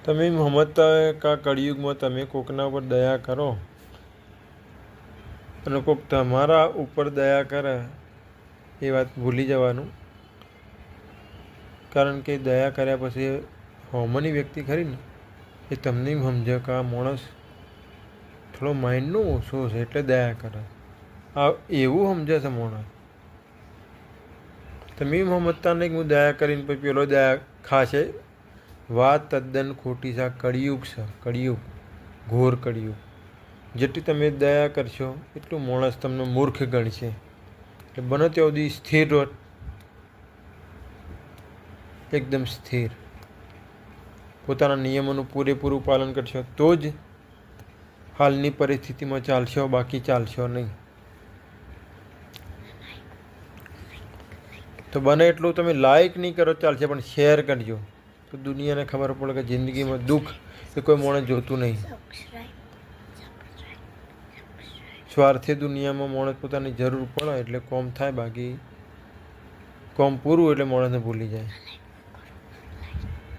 તમે સમજતા હોય કે આ કળિયુગમાં તમે કોકના ઉપર દયા કરો અને કોક તમારા ઉપર દયા કરે એ વાત ભૂલી જવાનું. કારણ કે દયા કર્યા પછી હોમની વ્યક્તિ ખરી ને એ તમને સમજે કે આ માણસ થોડો માઇન્ડનો ઓછો છે એટલે દયા કરે. આ એવું સમજે છે માણસ. તમે સમજતા નહીં કે હું દયા કરીને પછી પેલો દયા ખાશે. વાત તદ્દન ખોટી છે. આ કળિયુગ છે, કળિયુગ, ઘોર કળિયુગ. જેટલી તમે દયા કરશો એટલું માણસ તમને મૂર્ખ ગણશે. એટલે બને ત્યાં સુધી સ્થિર રહો, એકદમ સ્થિર. પોતાના નિયમોનું પૂરેપૂરું પાલન કરશો તો જ હાલની પરિસ્થિતિમાં ચાલશો, બાકી ચાલશો નહીં. તો બને એટલું તમે લાઈક નહીં કરો ચાલશે, પણ શેર કરજો તો દુનિયાને ખબર પડે કે જિંદગીમાં દુઃખ એ કોઈ માણસ જોતું નહીં. સ્વાર્થી દુનિયામાં માણસ પોતાની જરૂર પડે એટલે કોમ થાય, બાકી કોમ પૂરું એટલે માણસને ભૂલી જાય.